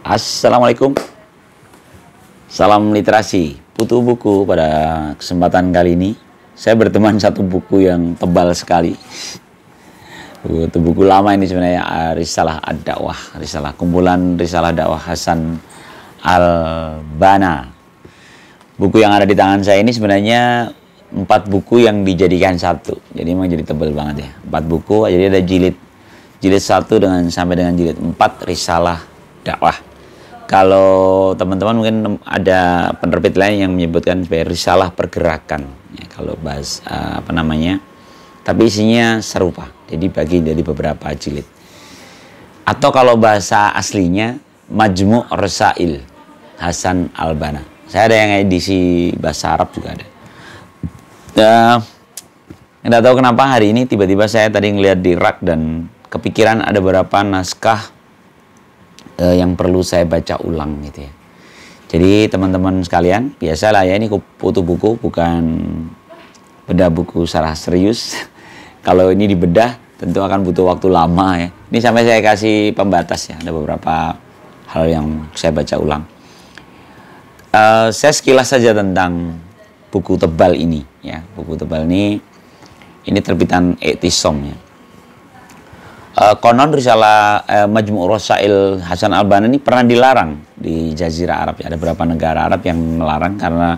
Assalamualaikum. Salam literasi. Putu buku pada kesempatan kali ini. Saya berteman satu buku yang tebal sekali. Itu buku lama ini sebenarnya, Risalah Ad-Da'wah. Kumpulan Risalah Dakwah Hasan Al-Banna. Buku yang ada di tangan saya ini sebenarnya 4 buku yang dijadikan satu. Jadi memang jadi tebal banget ya. 4 buku, jadi ada jilid 1 sampai dengan jilid 4 Risalah Dakwah. Kalau teman-teman mungkin ada penerbit lain yang menyebutkan sebagai risalah pergerakan, ya, kalau bahas tapi isinya serupa, jadi bagi dari beberapa jilid. Atau kalau bahasa aslinya Majmu' Rasail Hasan Al-Banna. Saya ada yang edisi bahasa Arab juga ada. Nggak tahu kenapa hari ini tiba-tiba saya tadi ngeliat di rak dan kepikiran ada beberapa naskah yang perlu saya baca ulang gitu ya. Jadi teman-teman sekalian, biasalah ya, ini putu buku, bukan bedah buku secara serius. Kalau ini dibedah tentu akan butuh waktu lama ya. Ini sampai saya kasih pembatas ya, ada beberapa hal yang saya baca ulang. Saya sekilas saja tentang buku tebal ini ya. Buku tebal ini terbitan I'tisom ya. Konon risalah Majmu' Rasail Hasan Al-Banna ini pernah dilarang di Jazirah Arab ya. Ada beberapa negara Arab yang melarang karena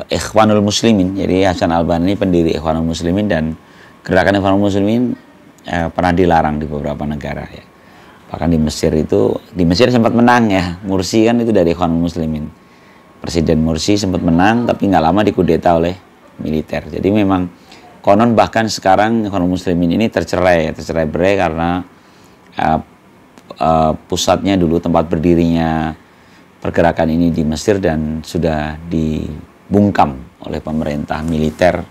Ikhwanul Muslimin. Jadi Hasan Al-Banna ini pendiri Ikhwanul Muslimin, dan gerakan Ikhwanul Muslimin pernah dilarang di beberapa negara ya. Bahkan di Mesir sempat menang ya. Mursi kan itu dari Ikhwanul Muslimin. Presiden Mursi sempat menang tapi nggak lama dikudeta oleh militer. Jadi memang konon bahkan sekarang Ikhwanul Muslimin ini tercerai berai karena pusatnya dulu, tempat berdirinya pergerakan ini di Mesir, dan sudah dibungkam oleh pemerintah militer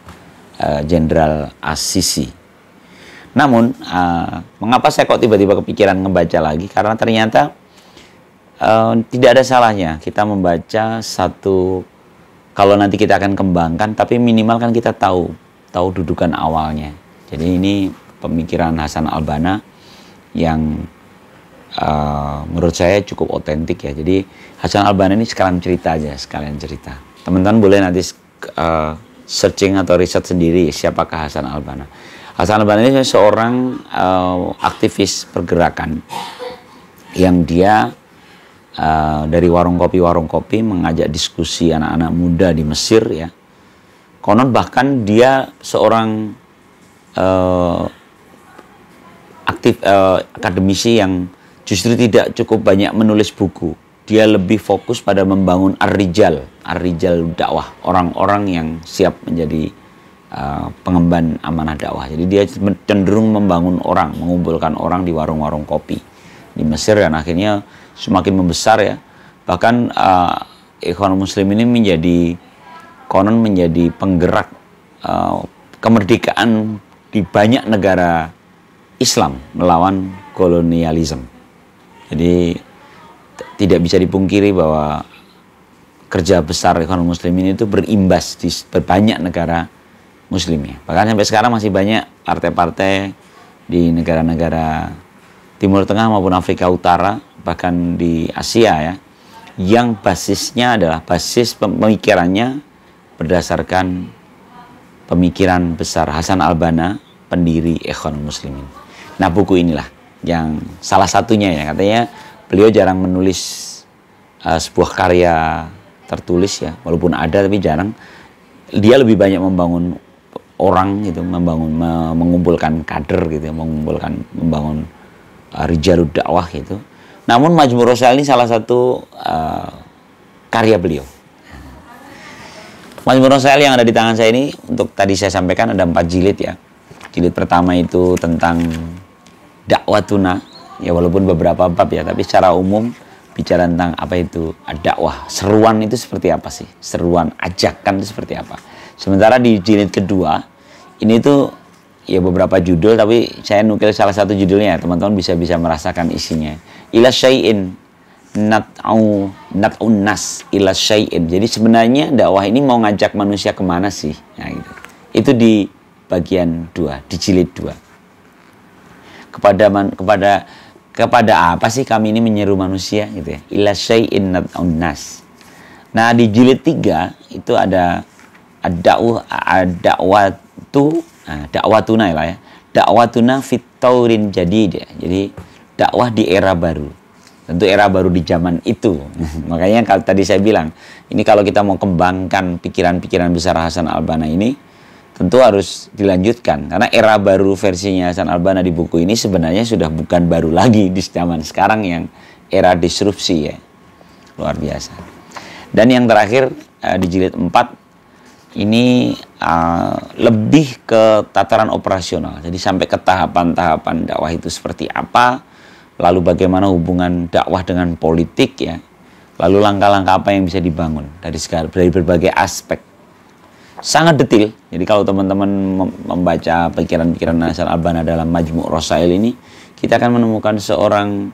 Jenderal As-Sisi. Namun mengapa saya kok tiba-tiba kepikiran ngebaca lagi? Karena ternyata tidak ada salahnya kita membaca satu, kalau nanti kita akan kembangkan, tapi minimal kan kita tahu dudukan awalnya. Jadi ini pemikiran Hasan Al-Banna yang menurut saya cukup otentik ya. Jadi Hasan Al-Banna ini sekalian cerita. Teman-teman boleh nanti searching atau riset sendiri siapakah Hasan Al-Banna. Hasan Al-Banna ini seorang aktivis pergerakan yang dia dari warung kopi mengajak diskusi anak-anak muda di Mesir ya. Konon bahkan dia seorang akademisi yang justru tidak cukup banyak menulis buku. Dia lebih fokus pada membangun ar-rijal dakwah, orang-orang yang siap menjadi pengemban amanah dakwah. Jadi dia cenderung membangun orang, mengumpulkan orang di warung-warung kopi di Mesir, dan akhirnya semakin membesar ya. Bahkan Ikhwanul Muslimin ini konon menjadi penggerak kemerdekaan di banyak negara Islam melawan kolonialisme. Jadi tidak bisa dipungkiri bahwa kerja besar Ikhwanul Muslimin itu berimbas di banyak negara Muslim ya. Bahkan sampai sekarang masih banyak partai-partai di negara-negara Timur Tengah maupun Afrika Utara, bahkan di Asia ya, yang basisnya adalah basis pemikirannya berdasarkan pemikiran besar Hasan Al-Banna, pendiri Ikhwanul Muslimin. Nah, buku inilah yang salah satunya ya, katanya beliau jarang menulis sebuah karya tertulis ya, walaupun ada tapi jarang. Dia lebih banyak membangun orang gitu, mengumpulkan kader gitu, membangun rijalud dakwah gitu. Namun Majmu' Rasail ini salah satu karya beliau. Majmu' Rasail yang ada di tangan saya ini, untuk tadi saya sampaikan ada 4 jilid ya. Jilid pertama itu tentang dakwatuna, ya walaupun beberapa bab ya, tapi secara umum bicara tentang apa itu dakwah. Seruan itu seperti apa sih? Seruan, ajakan itu seperti apa? Sementara di jilid kedua, ini tuh ya beberapa judul, tapi saya nukil salah satu judulnya, teman-teman bisa merasakan isinya. Ila syai'in nat'un nas ila syai'in. Jadi sebenarnya dakwah ini mau ngajak manusia kemana sih? Nah, gitu. Itu di bagian 2, di jilid 2. Kepada kepada apa sih kami ini menyeru manusia gitu ya? Ila syai'in nad'un nas. Nah, di jilid 3 itu ada dakwatuna lah ya. Dakwatuna fit taurin jadid ya. Jadi dakwah di era baru. Tentu era baru di zaman itu. Makanya kalau tadi saya bilang, ini kalau kita mau kembangkan pikiran-pikiran besar Hasan al-Banna ini, tentu harus dilanjutkan. Karena era baru versinya Hasan al-Banna di buku ini sebenarnya sudah bukan baru lagi di zaman sekarang yang era disrupsi ya. Luar biasa. Dan yang terakhir di jilid 4, ini lebih ke tataran operasional. Jadi sampai ke tahapan-tahapan dakwah itu seperti apa, lalu bagaimana hubungan dakwah dengan politik ya, lalu langkah-langkah apa yang bisa dibangun dari berbagai aspek. Sangat detail. Jadi kalau teman-teman membaca pikiran-pikiran Hasan al-Banna dalam Majmu' Rasail ini, kita akan menemukan seorang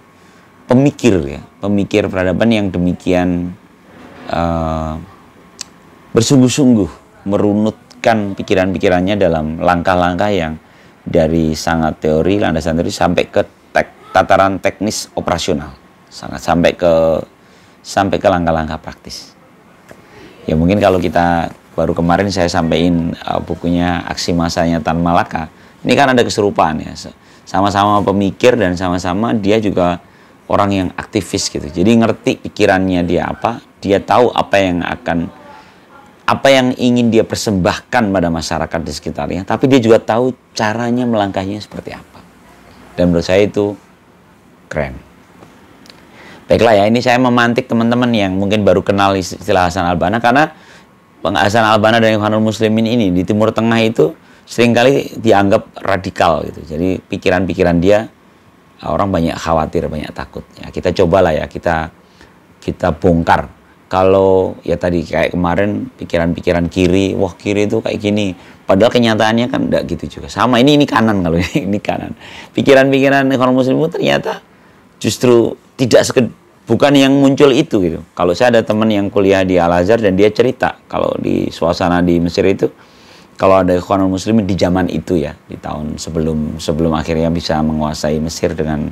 pemikir ya, pemikir peradaban yang demikian bersungguh-sungguh merunutkan pikiran-pikirannya dalam langkah-langkah yang dari sangat teori, landasan teori sampai ke tataran teknis operasional, sampai ke langkah-langkah praktis. Ya mungkin kalau kita baru kemarin saya sampaikan bukunya Aksi Masanya Tan Malaka, ini kan ada keserupaan ya, sama-sama pemikir dan sama-sama dia juga orang yang aktivis gitu. Jadi ngerti pikirannya dia apa, dia tahu apa yang ingin dia persembahkan pada masyarakat di sekitarnya, tapi dia juga tahu caranya melangkahnya seperti apa. Dan menurut saya itu keren. Baiklah ya, ini saya memantik teman-teman yang mungkin baru kenal istilah Hasan al-Banna, karena Hasan al-Banna dan Ikhwanul Muslimin ini di Timur Tengah itu seringkali dianggap radikal gitu. Jadi pikiran-pikiran dia orang banyak khawatir, banyak takut. Ya, kita cobalah ya, kita bongkar. Kalau ya tadi kayak kemarin pikiran-pikiran kiri, wah kiri itu kayak gini. Padahal kenyataannya kan enggak gitu juga. Sama ini kanan kalau ini kanan. Pikiran-pikiran Ikhwanul Muslimin ternyata justru bukan yang muncul itu gitu. Kalau saya ada teman yang kuliah di Al-Azhar dan dia cerita kalau di suasana di Mesir itu, kalau ada Ikhwanul Muslimin di zaman itu ya, di tahun sebelum akhirnya bisa menguasai Mesir dengan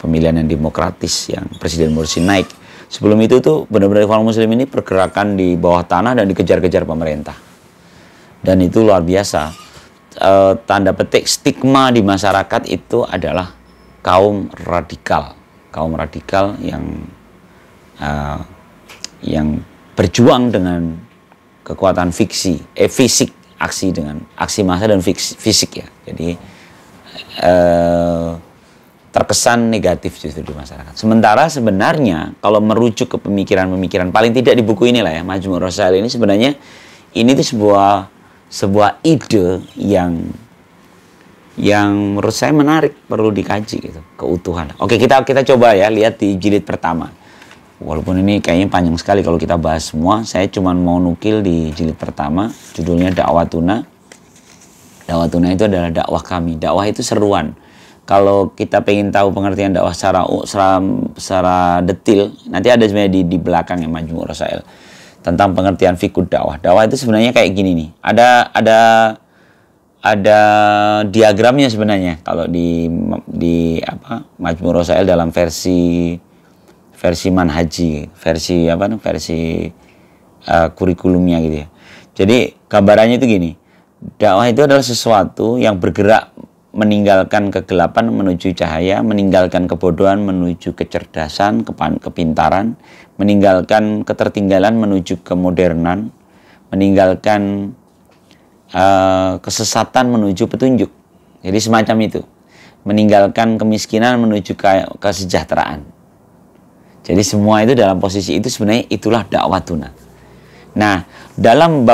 pemilihan yang demokratis yang Presiden Morsi naik. Sebelum itu tuh benar-benar Ikhwanul Muslimin ini pergerakan di bawah tanah dan dikejar-kejar pemerintah. Dan itu luar biasa. Tanda petik stigma di masyarakat itu adalah kaum radikal yang berjuang dengan kekuatan fisik, aksi massa dan fisik ya. Jadi terkesan negatif justru di masyarakat. Sementara sebenarnya kalau merujuk ke pemikiran-pemikiran paling tidak di buku inilah ya, Majmu' Rasail ini sebenarnya ini tuh sebuah ide yang menurut saya menarik, perlu dikaji gitu, keutuhan. Oke, kita coba ya lihat di jilid pertama. Walaupun ini kayaknya panjang sekali kalau kita bahas semua, saya cuma mau nukil di jilid pertama, judulnya Dakwatuna. Dakwatuna itu adalah dakwah kami. Dakwah itu seruan. Kalau kita pengen tahu pengertian dakwah secara detil, nanti ada sebenarnya di belakang yang Majmu' Rasail tentang pengertian fiqh dakwah. Dakwah itu sebenarnya kayak gini nih. Ada diagramnya sebenarnya kalau di Majmu' Rasail dalam versi manhaji, versi kurikulumnya gitu ya. Jadi gambarannya itu gini. Dakwah itu adalah sesuatu yang bergerak meninggalkan kegelapan menuju cahaya, meninggalkan kebodohan menuju kecerdasan, kepintaran, meninggalkan ketertinggalan menuju kemodernan, meninggalkan kesesatan menuju petunjuk. Jadi semacam itu. Meninggalkan kemiskinan menuju kesejahteraan. Jadi semua itu dalam posisi itu sebenarnya itulah dakwatuna. Nah, dalam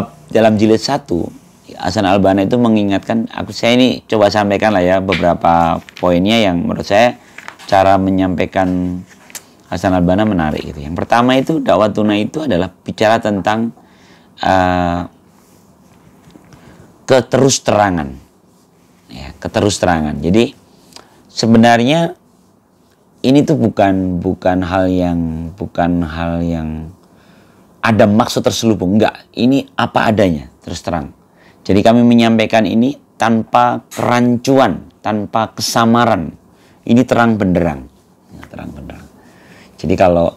jilid 1 Hasan al-Banna itu mengingatkan, saya ini coba sampaikan lah ya beberapa poinnya yang menurut saya cara menyampaikan Hasan al-Banna menarik gitu. Yang pertama itu dakwatuna itu adalah bicara tentang keterus-terangan. Ya, keterus-terangan. Jadi sebenarnya ini tuh bukan hal yang ada maksud terselubung, enggak. Ini apa adanya, terus terang. Jadi kami menyampaikan ini tanpa kerancuan, tanpa kesamaran. Ini terang benderang. Jadi kalau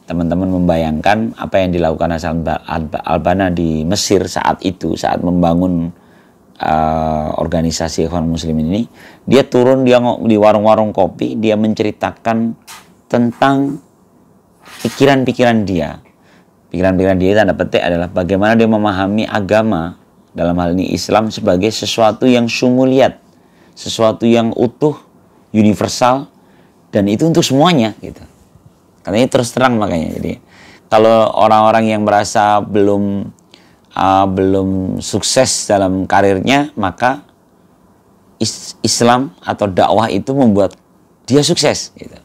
teman-teman membayangkan apa yang dilakukan Hasan al-Banna di Mesir saat itu, saat membangun organisasi Ikhwanul Muslimin ini, dia turun, dia di warung-warung kopi, dia menceritakan tentang pikiran-pikiran dia. Pikiran-pikiran dia, tanda petik, adalah bagaimana dia memahami agama, dalam hal ini Islam, sebagai sesuatu yang syumuliat, sesuatu yang utuh, universal, dan itu untuk semuanya gitu. Karena ini terus terang makanya. Jadi kalau orang-orang yang merasa belum sukses dalam karirnya, maka Islam atau dakwah itu membuat dia sukses gitu.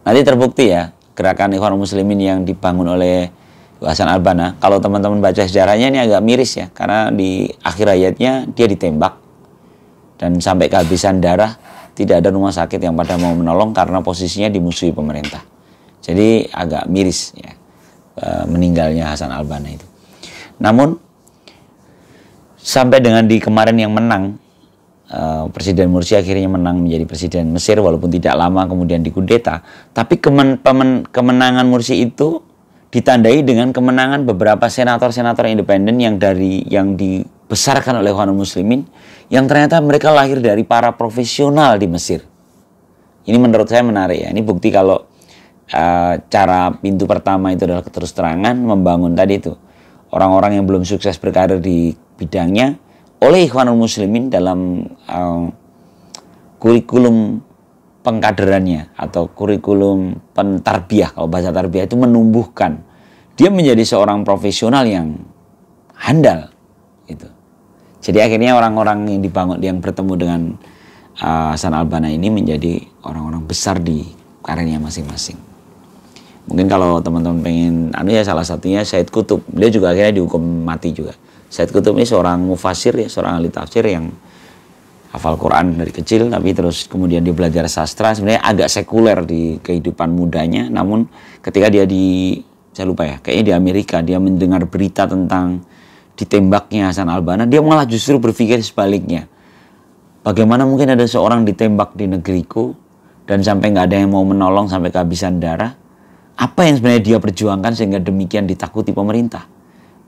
Nanti terbukti ya, gerakan Ikhwanul Muslimin yang dibangun oleh Hasan al-Banna, kalau teman-teman baca sejarahnya ini agak miris ya, karena di akhir hayatnya dia ditembak dan sampai kehabisan darah, tidak ada rumah sakit yang pada mau menolong karena posisinya dimusuhi pemerintah. Jadi agak miris ya, meninggalnya Hasan al-Banna itu. Namun sampai dengan di kemarin yang menang, Presiden Mursi akhirnya menang menjadi Presiden Mesir walaupun tidak lama kemudian dikudeta. Tapi kemenangan Mursi itu ditandai dengan kemenangan beberapa senator-senator independen yang dibesarkan oleh Ikhwanul Muslimin, yang ternyata mereka lahir dari para profesional di Mesir. Ini menurut saya menarik ya. Ini bukti kalau cara pintu pertama itu adalah keterus terangan, membangun tadi itu orang-orang yang belum sukses berkarir di bidangnya oleh Ikhwanul Muslimin dalam kurikulum pengkaderannya atau kurikulum pentarbiyah, kalau bahasa tarbiyah itu menumbuhkan dia menjadi seorang profesional yang handal gitu. Jadi akhirnya orang-orang yang dibangun, yang bertemu dengan Hasan al-Banna ini menjadi orang-orang besar di karirnya masing-masing. Mungkin kalau teman-teman pengen ya, salah satunya Said Qutb, beliau juga akhirnya dihukum mati juga. Said Qutb ini seorang mufasir ya, seorang ahli tafsir yang hafal Quran dari kecil, tapi terus kemudian dia belajar sastra, sebenarnya agak sekuler di kehidupan mudanya. Namun ketika dia saya lupa ya, kayaknya di Amerika, dia mendengar berita tentang ditembaknya Hasan al-Banna, dia malah justru berpikir sebaliknya. Bagaimana mungkin ada seorang ditembak di negeriku dan sampai nggak ada yang mau menolong, sampai kehabisan darah? Apa yang sebenarnya dia perjuangkan sehingga demikian ditakuti pemerintah?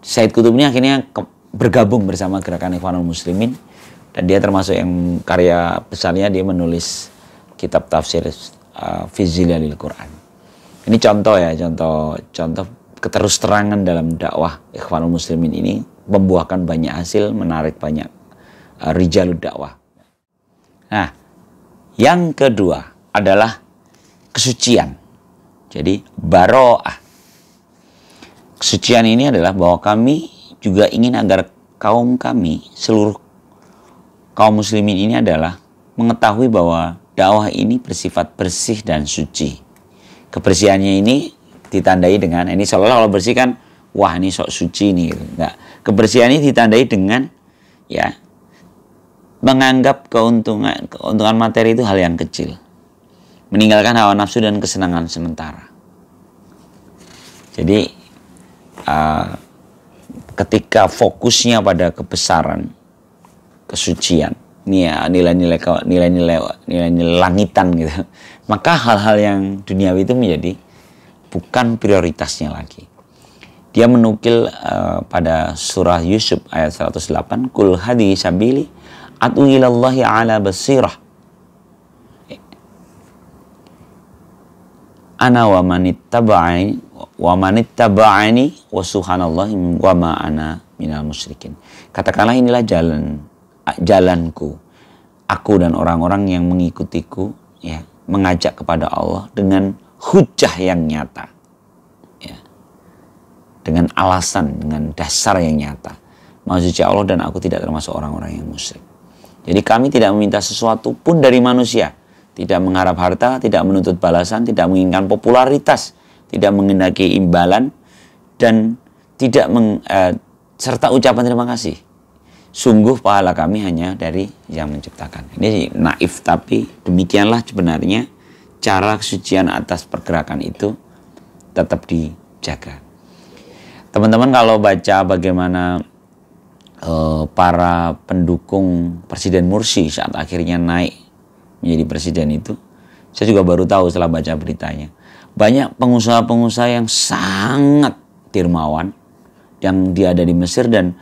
Said Qutb ini akhirnya bergabung bersama gerakan Ikhwanul Muslimin, dan dia termasuk yang karya besarnya, dia menulis kitab tafsir fi Zilalil Quran. Ini contoh ya, contoh keterusterangan dalam dakwah Ikhwanul Muslimin ini membuahkan banyak hasil, menarik banyak rijalud dakwah. Nah, yang kedua adalah kesucian. Jadi baro'ah. Kesucian ini adalah bahwa kami juga ingin agar kaum kami, seluruh kaum muslimin ini adalah mengetahui bahwa dakwah ini bersifat bersih dan suci. Kebersihannya ini ditandai dengan, ini seolah-olah kalau bersih kan, wah ini sok suci nih. Gitu. Enggak. Kebersihan ini ditandai dengan ya menganggap keuntungan materi itu hal yang kecil. Meninggalkan hawa nafsu dan kesenangan sementara. Jadi ketika fokusnya pada kebesaran, kesucian, nilai-nilai langitan gitu, maka hal-hal yang duniawi itu menjadi bukan prioritasnya lagi. Dia menukil pada surah Yusuf ayat 108, Kul hadhihi sabili ad'u ilallahi ala basirah ana wa manittaba'ani wa subhanallahi wa ma ana minal musyrikin. Katakanlah inilah jalanku, aku dan orang-orang yang mengikutiku ya, mengajak kepada Allah dengan hujjah yang nyata ya, dengan alasan, dengan dasar yang nyata. Maha suci Allah dan aku tidak termasuk orang-orang yang musyrik. Jadi kami tidak meminta sesuatu pun dari manusia, tidak mengharap harta, tidak menuntut balasan, tidak menginginkan popularitas, tidak mengendaki imbalan, dan tidak serta ucapan terima kasih. Sungguh pahala kami hanya dari yang menciptakan. Ini naif, tapi demikianlah sebenarnya cara kesucian atas pergerakan itu tetap dijaga. Teman-teman kalau baca bagaimana para pendukung Presiden Mursi saat akhirnya naik menjadi presiden itu, Saya juga baru tahu setelah baca beritanya. Banyak pengusaha-pengusaha yang sangat dermawan, yang dia ada di Mesir, dan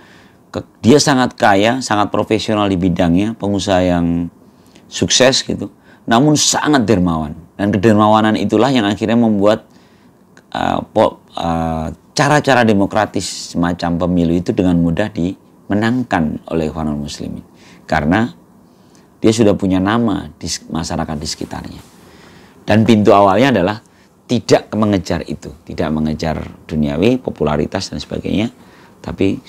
dia sangat kaya, sangat profesional di bidangnya, pengusaha yang sukses gitu, namun sangat dermawan. Dan kedermawanan itulah yang akhirnya membuat cara-cara demokratis semacam pemilu itu dengan mudah dimenangkan oleh Ikhwanul Muslimin. Karena dia sudah punya nama di masyarakat di sekitarnya. Dan pintu awalnya adalah tidak mengejar itu, tidak mengejar duniawi, popularitas dan sebagainya, tapi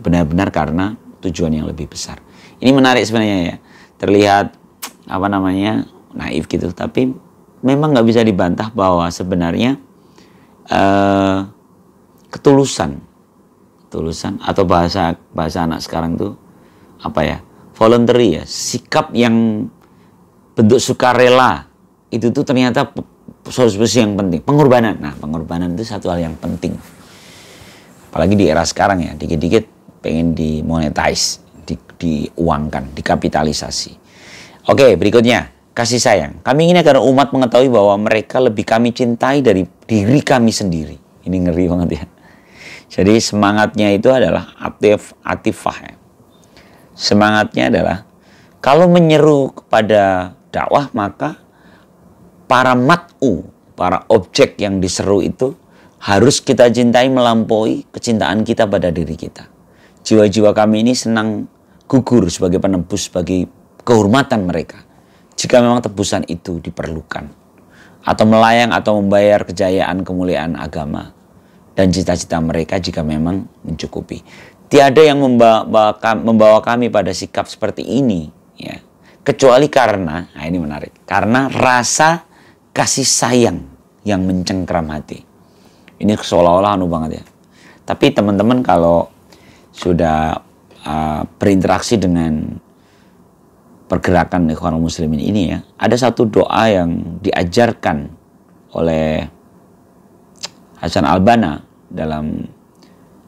benar-benar karena tujuan yang lebih besar. Ini menarik sebenarnya ya, terlihat naif gitu, tapi memang nggak bisa dibantah bahwa sebenarnya ketulusan atau bahasa anak sekarang tuh voluntary ya, sikap yang bentuk sukarela itu tuh ternyata solusi yang penting. Pengorbanan. Nah, pengorbanan itu satu hal yang penting. Apalagi di era sekarang ya, dikit-dikit pengen dimonetize, diuangkan, dikapitalisasi. Oke, berikutnya, kasih sayang. Kami ingin agar umat mengetahui bahwa mereka lebih kami cintai dari diri kami sendiri. Ini ngeri banget ya. Jadi semangatnya itu adalah atifah ya. Semangatnya adalah kalau menyeru kepada dakwah, maka para para objek yang diseru itu harus kita cintai melampaui kecintaan kita pada diri kita. Jiwa-jiwa kami ini senang gugur sebagai penebus bagi kehormatan mereka, jika memang tebusan itu diperlukan, atau melayang atau membayar kejayaan kemuliaan agama dan cita-cita mereka jika memang mencukupi. Tiada yang membawa kami pada sikap seperti ini ya, kecuali karena, nah ini menarik, karena rasa kasih sayang yang mencengkram hati. Ini seolah-olah banget ya. Tapi teman-teman kalau sudah berinteraksi dengan pergerakan Ikhwanul Muslimin ini ya, ada satu doa yang diajarkan oleh Hasan Al-Banna dalam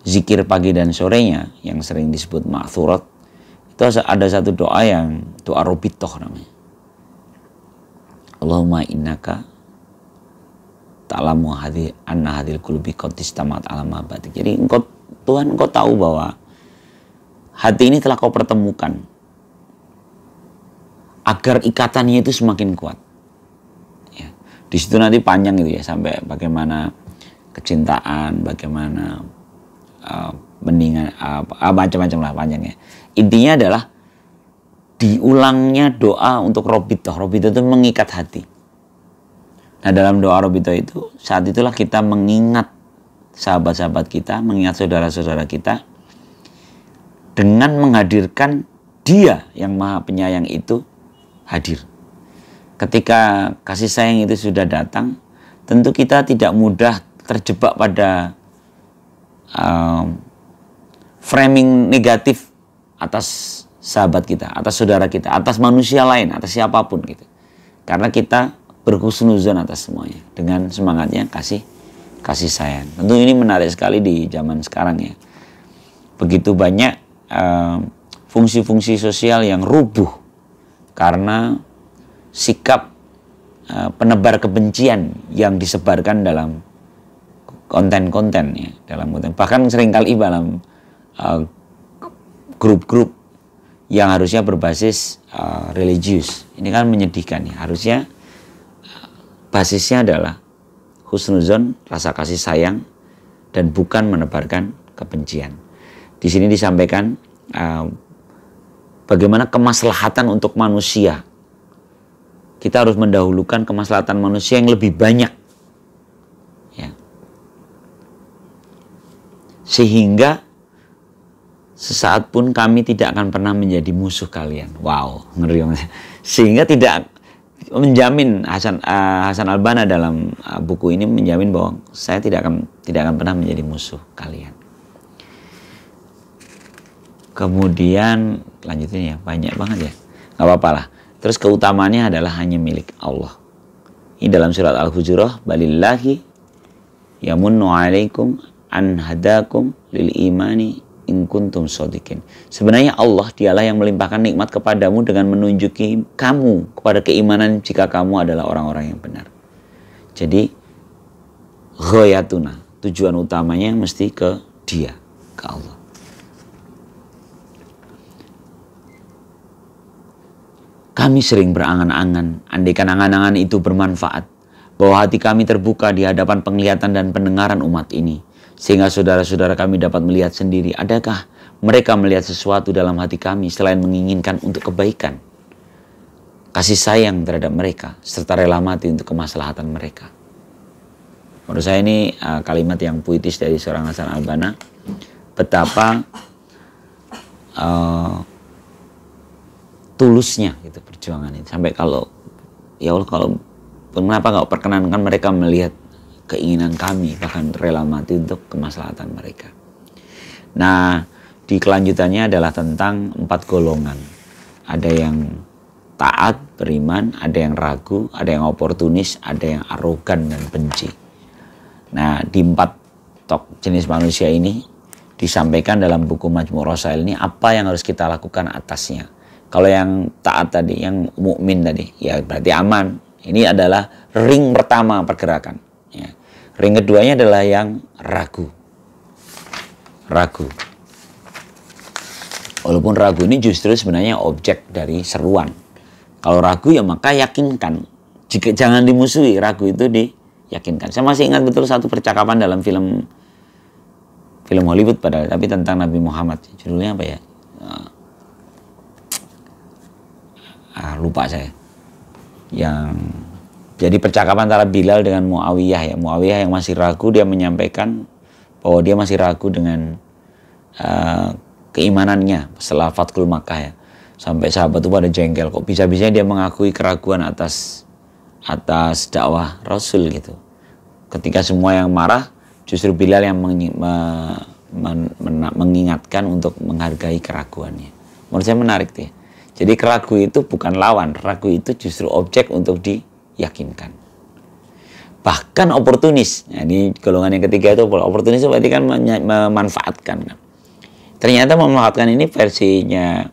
zikir pagi dan sorenya yang sering disebut ma'thurat. Itu ada satu doa yang doa Robitoh namanya. Allahumma innaka ta'lamu anna hadhil qulubi qad istamat ala ma batik. Jadi Tuhan, engkau tahu bahwa hati ini telah kau pertemukan agar ikatannya itu semakin kuat. Ya. Di situ nanti panjang gitu ya, sampai bagaimana kecintaan, bagaimana mendingan macam-macam lah panjangnya. Intinya adalah diulangnya doa untuk Robitoh. Robitoh itu mengikat hati. Nah, dalam doa Robitoh itu, saat itulah kita mengingat sahabat-sahabat kita, mengingat saudara-saudara kita, dengan menghadirkan Dia yang Maha Penyayang itu hadir. Ketika kasih sayang itu sudah datang, tentu kita tidak mudah terjebak pada framing negatif atas sahabat kita, atas saudara kita, atas manusia lain, atas siapapun gitu. Karena kita berhusnuzon atas semuanya dengan semangatnya kasih sayang. Tentu ini menarik sekali di zaman sekarang ya. Begitu banyak fungsi-fungsi sosial yang rubuh karena sikap penebar kebencian yang disebarkan dalam konten-konten ya, bahkan seringkali dalam grup-grup yang harusnya berbasis religius. Ini kan menyedihkan ya. Harusnya basisnya adalah husnuzon, rasa kasih sayang, dan bukan menebarkan kebencian. Di sini disampaikan bagaimana kemaslahatan untuk manusia. Kita harus mendahulukan kemaslahatan manusia yang lebih banyak. Ya. Sehingga sesaat pun kami tidak akan pernah menjadi musuh kalian. Wow, ngeri banget. Sehingga tidak menjamin Hasan Al-Banna dalam buku ini menjamin bahwa saya tidak akan pernah menjadi musuh kalian. Kemudian lanjutin ya, banyak banget ya. Gak apa-apa lah. Terus keutamaannya adalah hanya milik Allah. Ini dalam surat Al-Hujurat, balillahi yamunnu alaikum an hadakum lil imani in kuntum shodiqin. Sebenarnya Allah dialah yang melimpahkan nikmat kepadamu dengan menunjuki kamu kepada keimanan jika kamu adalah orang-orang yang benar. Jadi ghayatuna, tujuan utamanya mesti ke Dia, ke Allah. Kami sering berangan-angan, andaikan angan-angan itu bermanfaat, bahwa hati kami terbuka di hadapan penglihatan dan pendengaran umat ini, sehingga saudara-saudara kami dapat melihat sendiri, adakah mereka melihat sesuatu dalam hati kami selain menginginkan untuk kebaikan, kasih sayang terhadap mereka, serta rela mati untuk kemaslahatan mereka. Menurut saya ini kalimat yang puitis dari seorang Hasan Al-Banna, betapa tulusnya gitu perjuangan ini. Sampai kalau, ya Allah, kalau kenapa nggak perkenankan mereka melihat keinginan kami, bahkan rela mati untuk kemaslahatan mereka. Nah, di kelanjutannya adalah tentang 4 golongan. Ada yang taat, beriman, ada yang ragu, ada yang oportunis, ada yang arogan dan benci. Nah, di 4 jenis manusia ini disampaikan dalam buku Majmu' Rasail ini apa yang harus kita lakukan atasnya. Kalau yang taat tadi, yang mukmin tadi, ya berarti aman. Ini adalah ring pertama pergerakan. Ya. Ring keduanya adalah yang ragu. Ragu. Walaupun ragu ini justru sebenarnya objek dari seruan. Kalau ragu ya maka yakinkan. Jika jangan dimusuhi, ragu itu diyakinkan. Saya masih ingat betul satu percakapan dalam film Hollywood padahal, tapi tentang Nabi Muhammad. Judulnya apa ya? Lupa saya. Yang jadi percakapan antara Bilal dengan Muawiyah ya. Muawiyah yang masih ragu, dia menyampaikan bahwa dia masih ragu dengan keimanannya setelah Fathul Makkah ya. Sampai sahabat itu pada jengkel, kok bisa-bisanya dia mengakui keraguan atas dakwah Rasul gitu. Ketika semua yang marah, justru Bilal yang mengingatkan untuk menghargai keraguannya. Menurut saya menarik tuh ya. Jadi ragu itu bukan lawan, ragu itu justru objek untuk diyakinkan. Bahkan oportunis, nah, ini golongan yang ketiga itu oportunis, itu berarti kan memanfaatkan. Ternyata memanfaatkan ini versinya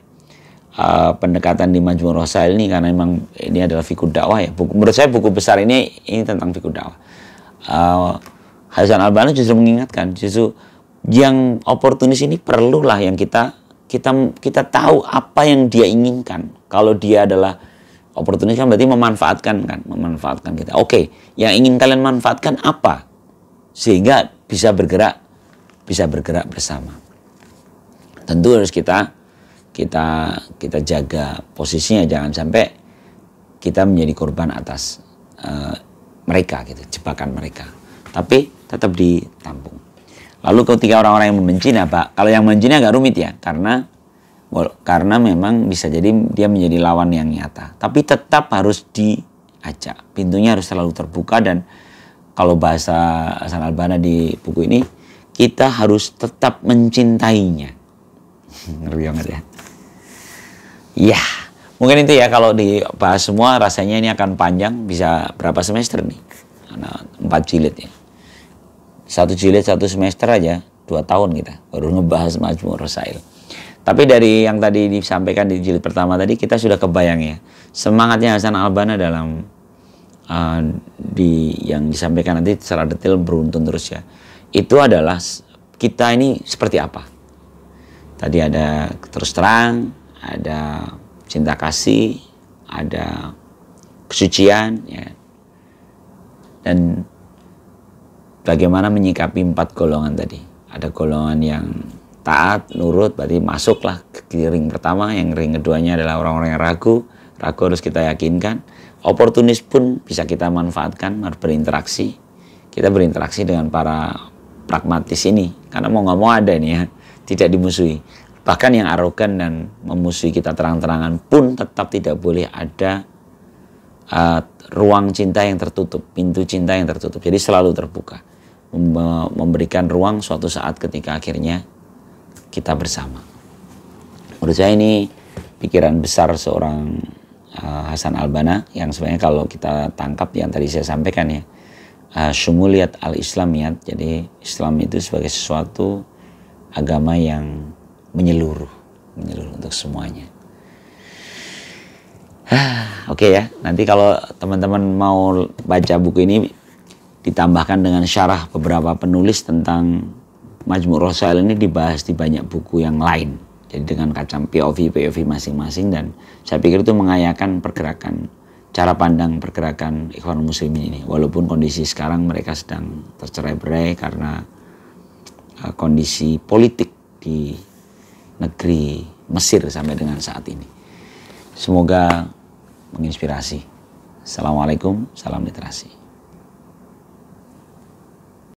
pendekatan di Majmu' Rasail ini, karena memang ini adalah fiqh dakwah ya. Menurut saya buku besar ini tentang fiqh dakwah. Hasan Al-Banna justru mengingatkan, justru yang oportunis ini perlulah yang kita tahu apa yang dia inginkan. Kalau dia adalah oportunis kan berarti memanfaatkan kita. Oke, yang ingin kalian manfaatkan apa? Sehingga bisa bergerak bersama. Tentu harus kita jaga posisinya, jangan sampai kita menjadi korban atas mereka gitu, jebakan mereka. Tapi tetap ditampung. Lalu ketika orang-orang yang membenci, nah Pak, kalau yang membenci agak rumit ya, karena memang bisa jadi dia menjadi lawan yang nyata. Tapi tetap harus diajak, pintunya harus selalu terbuka, dan kalau bahasa Hasan Al-Banna di buku ini, kita harus tetap mencintainya. Ngeri banget ya. Ya, mungkin itu ya, kalau dibahas semua rasanya ini akan panjang, bisa berapa semester nih? 4 jilid ya. 1 jilid 1 semester aja 2 tahun kita baru ngebahas Majmu' Rasail. Tapi dari yang tadi disampaikan di jilid pertama tadi, kita sudah kebayang ya semangatnya Hasan Al-Banna dalam yang disampaikan nanti secara detail beruntun terus ya. Itu adalah kita ini seperti apa. Tadi ada terus terang, ada cinta kasih, ada kesucian ya. Dan bagaimana menyikapi 4 golongan tadi. Ada golongan yang taat, nurut, berarti masuklah ke ring pertama. Yang ring keduanya adalah orang-orang yang ragu. Ragu harus kita yakinkan. Oportunis pun bisa kita manfaatkan, harus berinteraksi. Kita berinteraksi dengan para pragmatis ini. Karena mau nggak mau ada nih ya, tidak dimusuhi. Bahkan yang arogan dan memusuhi kita terang-terangan pun tetap tidak boleh ada ruang cinta yang tertutup, pintu cinta yang tertutup. Jadi selalu terbuka. Memberikan ruang suatu saat ketika akhirnya kita bersama. Menurut saya ini pikiran besar seorang Hasan Al-Banna yang sebenarnya kalau kita tangkap yang tadi saya sampaikan ya, syumuliyat al-islamiyat. Jadi Islam itu sebagai sesuatu agama yang menyeluruh untuk semuanya. Oke ya, nanti kalau teman-teman mau baca buku ini ditambahkan dengan syarah beberapa penulis tentang Majmu' Rasail ini, dibahas di banyak buku yang lain. Jadi dengan kacam POV masing-masing, dan saya pikir itu mengayakan pergerakan, cara pandang pergerakan Ikhwanul Muslimin ini. Walaupun kondisi sekarang mereka sedang tercerai-berai karena kondisi politik di negeri Mesir sampai dengan saat ini. Semoga menginspirasi. Assalamualaikum, salam literasi.